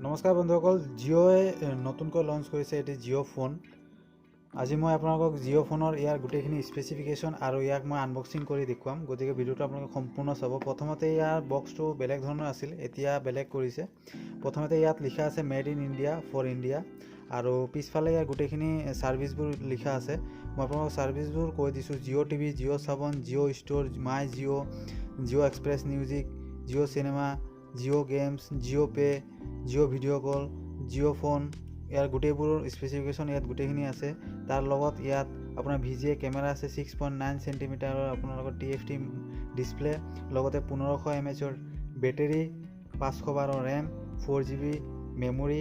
নমস্কাৰ বন্ধুসকল, জিঅ'য়ে নতুনকৈ লঞ্চ কৰিছে এটি জিঅ' ফোন। আজি মই আপোনালোকক জিঅ' ফোনৰ ইয়াৰ গোটেইখিনি স্পেচিফিকেশ্যন আৰু ইয়াক মই আনবক্সিং কৰি দেখুৱাম, গতিকে ভিডিঅ'টো আপোনালোকে সম্পূৰ্ণ চাব। প্ৰথমতে ইয়াৰ বক্সটো বেলেগ ধৰণৰ আছিল, এতিয়া বেলেগ কৰিছে। প্ৰথমতে ইয়াত লিখা আছে made in India for India, আৰু পিছফালে ইয়াৰ গোটেইখিনি ছাৰ্ভিচবোৰ লিখা আছে। মই আপোনালোকক ছাৰ্ভিচবোৰ কৈ দিছোঁ: Jio' TV, Jio' Saavn, Jio' store, my Jio', Jio' express music, Jio' cinema, Jio' games, Jio' pay', Jio' video' call, Jio' phone, ইয়াৰ গোটেইবোৰৰ স্পেচিফিকেশ্যন ইয়াত গোটেইখিনি আছে। তাৰ লগত ইয়াত আপোনাৰ VGA কেমেৰা আছে, 6.9 চেণ্টিমিটাৰৰ আপোনালোকৰ TFT ডিছপ্লে, লগতে 1500 mAh battery, 512 RAM, 4GB memory,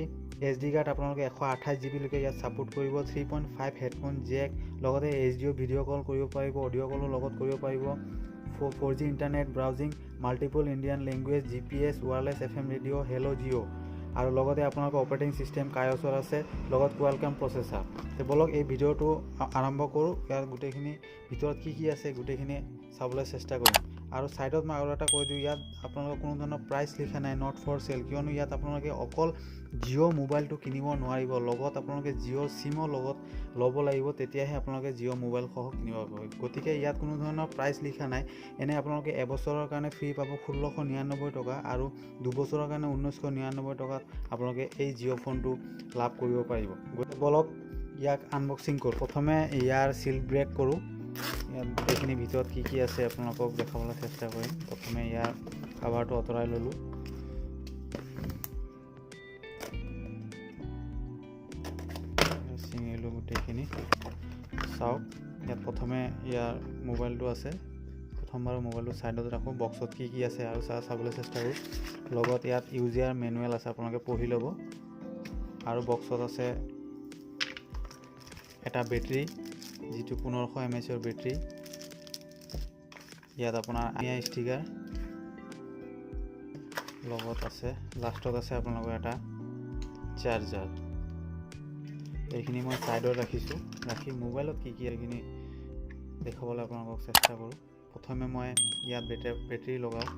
SD card আপোনালোকে 128GB লৈকে ইয়াত ছাপোৰ্ট কৰিব, 3.5 হেডফোন জেক, লগতে HD ভিডিঅ' কল কৰিব পাৰিব, অডিঅ' কলো লগত কৰিব পাৰিব, 4G internet browsing, multiple Indian language, GPS, wireless FM radio', hello' Jio', আৰু লগতে আপোনালোকৰ অপাৰেটিং চিষ্টেম কাইঅছৰ আছে, লগত কোৱালকম প্ৰচেছৰ। বলক এই ভিডিঅ'টো আৰম্ভ কৰোঁ। ইয়াৰ গোটেইখিনি ভিতৰত কি আছে গোটেইখিনি চাবলৈ চেষ্টা কৰিম। আৰু ছাইডত মই আৰু এটা কৈ দিওঁ, ইয়াত আপোনালোকৰ কোনো ধৰণৰ প্ৰাইচ লিখা নাই, নট ফৰ চেল, কিয়নো ইয়াত আপোনালোকে অকল জিঅ' মোবাইলটো কিনিব নোৱাৰিব, লগত আপোনালোকে জিঅ' চিমো লগত ল'ব লাগিব, তেতিয়াহে আপোনালোকে জিঅ' মোবাইল সহ কিনিব পাৰিব। গতিকে ইয়াত কোনো ধৰণৰ প্ৰাইচ লিখা নাই। এনে আপোনালোকে এবছৰৰ কাৰণে ফ্ৰী পাব 1699 টকা, আৰু 2 বছৰৰ কাৰণে 1999 টকাত আপোনালোকে এই জিঅ' ফোনটো লাভ কৰিব পাৰিব। গতিকে বলক ইয়াক আনবক্সিং কৰোঁ। প্ৰথমে ইয়াৰ চিল ব্ৰেক কৰোঁ। ইয়াত গোটেইখিনি ভিতৰত কি আছে আপোনালোকক দেখাবলৈ চেষ্টা কৰিম। প্ৰথমে ইয়াৰ কাভাৰটো আঁতৰাই ল'লোঁ। ছিঙিলোঁ গোটেইখিনি। চাওক, ইয়াত প্ৰথমে ইয়াৰ মোবাইলটো আছে। প্ৰথমবাৰ মোবাইলটো ছাইডত ৰাখোঁ, বক্সত কি আছে আৰু চাবলৈ চেষ্টা কৰোঁ। লগত ইয়াত ইউজাৰ মেনুৱেল আছে, আপোনালোকে পঢ়ি ল'ব। আৰু বক্সত আছে এটা বেটেৰী, যিটো 1500 mAhৰ বেটেৰী। ইয়াত আপোনাৰ ষ্টিকাৰ লগত আছে। লাষ্টত আছে আপোনালোকৰ এটা চাৰ্জাৰ। এইখিনি মই ছাইডত ৰাখিছোঁ, ৰাখি মোবাইলত কি এইখিনি দেখাবলৈ আপোনালোকক চেষ্টা কৰোঁ। প্ৰথমে মই ইয়াত বেটেৰী লগাওঁ।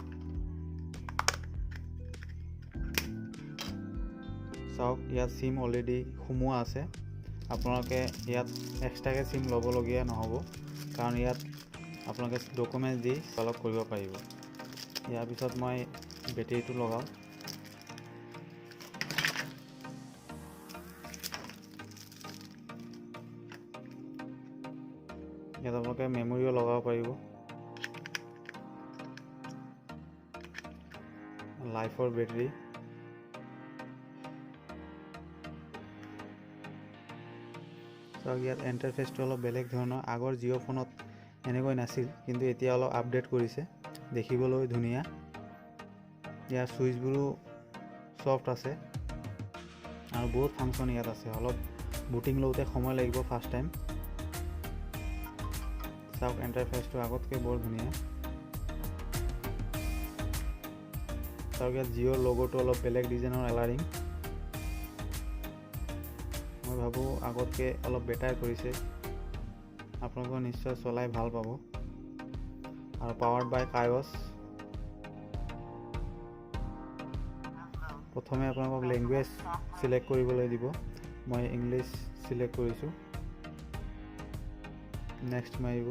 চাওক, ইয়াত চিম অলৰেডি সোমোৱা আছে। আপোনালোকে ইয়াত এক্সট্ৰাকৈ চিম ল'বলগীয়া নহ'ব, কাৰণ ইয়াত আপোনালোকে ডকুমেণ্টছ দি অলপ কৰিব পাৰিব। ইয়াৰ পিছত মই বেটেৰীটো লগাওঁ। ইয়াত আপোনালোকে মেমৰিও লগাব পাৰিব। লাইফৰ বেটেৰী, চাওক ইয়াত ইণ্টাৰফেচটো অলপ বেলেগ ধৰণৰ। আগৰ জিঅ' ফোনত এনেকৈ নাছিল, কিন্তু এতিয়া অলপ আপডেট কৰিছে, দেখিবলৈ ধুনীয়া। ইয়াৰ ছুইচবোৰো ছফ্ট আছে, আৰু বহুত ফাংচন ইয়াত আছে। অলপ বুটিং লওঁতে সময় লাগিব ফাৰ্ষ্ট টাইম। চাওক, ইণ্টাৰফেচটো আগতকৈ বৰ ধুনীয়া। চাওক, ইয়াত জিঅ'ৰ লগ'টো অলপ বেলেগ ডিজাইনৰ কালাৰিং। মই ভাবোঁ আগতকৈ অলপ বেটাৰ কৰিছে, আপোনালোকৰ নিশ্চয় চলাই ভাল পাব। আৰু পাৱাৰ্ড বাই কাইঅছ। প্ৰথমে আপোনালোকক লেংগুৱেজ চিলেক্ট কৰিবলৈ দিব। মই ইংলিছ চিলেক্ট কৰিছোঁ। নেক্সট মাৰিব,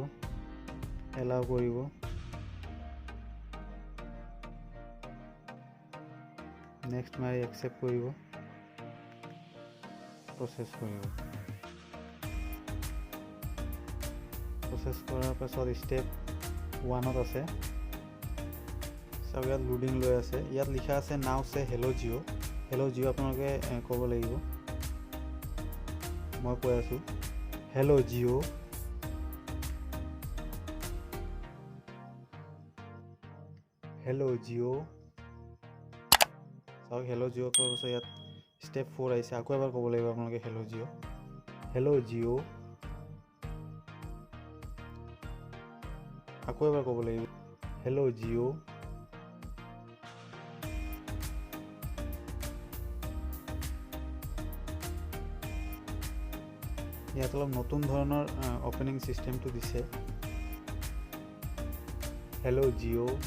এলাউ কৰিব। নেক্সট মাৰি একচেপ্ট কৰিব, প্ৰচেছ কৰিব। প্ৰচেছ কৰাৰ পাছত ষ্টেপ 1ত আছে। চাওক, ইয়াত লোডিং লৈ আছে। ইয়াত লিখা আছে নাও চে হেল্ল' জিঅ'। হেল্ল' জিঅ' আপোনালোকে ক'ব লাগিব। মই কৈ আছোঁ, হেল্ল' জিঅ'। হেল্ল' জিঅ'। চাওক, হেল্ল' জিঅ' কোৱাৰ পাছত ইয়াত ষ্টেপ 4 আহিছে। আকৌ এবাৰ ক'ব লাগিব আপোনালোকে হেল্ল' জিঅ'। হেল্ল' জিঅ'। আকৌ এবাৰ ক'ব লাগিব, হেল্ল' জিঅ'। ইয়াত অলপ নতুন ধৰণৰ অপেনিং ছিষ্টেমটো দিছে। হেল্ল' জিঅ'।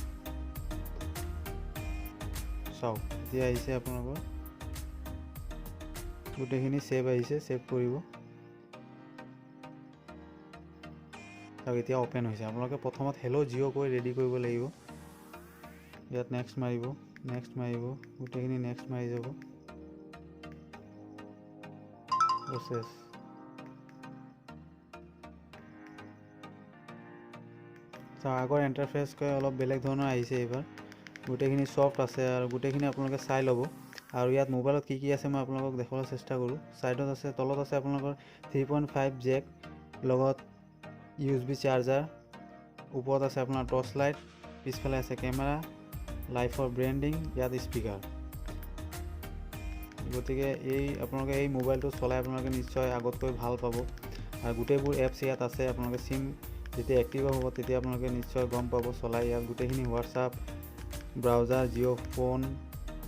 চাওক, এতিয়া আহিছে আপোনালোকৰ গোটেইখিনি সেভ আহিছে সেভ কৰিব আৰু এতিয়া ওপেন হৈছে আপোনালোকে প্ৰথমত হেলো জিঅ কৈ ৰেডি কৰিব লাগিব ইয়াত নেক্সট মাৰিব গোটেইখিনি নেক্সট মাৰি যাব প্ৰসেস আগৰ ইন্টাৰফেস কৈ অলপ বেলেগ ধৰণৰ আহিছে এবাৰ গোটেইখিনি সফট আছে আৰু গোটেইখিনি আপোনালোকে চাই ল'ব আৰু ইয়াত মোবাইলত কি আছে মই আপোনালোকক দেখাবলৈ চেষ্টা কৰো সাইডত আছে তলত আছে আপোনালোকৰ 3.5 জেক লগত USB চাৰ্জাৰ ওপৰত আছে আপোনাৰ টৰ্চ লাইট পিছফালে আছে কেমেৰা লাইভ ফৰ ব্ৰেন্ডিং ইয়াত স্পিকাৰ গতিকে এই আপোনালোকে এই মোবাইলটো চলাই আপোনালোকে নিশ্চয় আগতকৈ ভাল পাব আৰু গোটেইবোৰ এপছ ইয়াত আছে আপোনালোকে সিম যেতিয়া এক্টিভ হ'ব তেতিয়া আপোনালোকে নিশ্চয় গম পাব চলাই ইয়াত গোটেইখিনি WhatsApp ব্ৰাউজাৰ জিঅ ফোন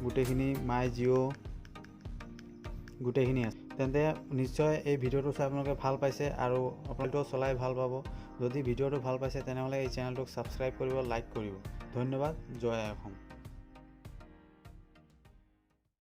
গোটেইখিনি মাই জিঅ গোটেইখিনি আছে তেন্তে নিশ্চয় এই ভিডিওটো চাই আপোনালোকে ভাল পাইছে আৰু আপোনালোকে চলাই ভাল পাব যদি ভিডিওটো ভাল পাইছে তেনেহলে এই চেনেলটোক সাবস্ক্ৰাইব কৰিব লাইক কৰিব ধন্যবাদ জয় অসম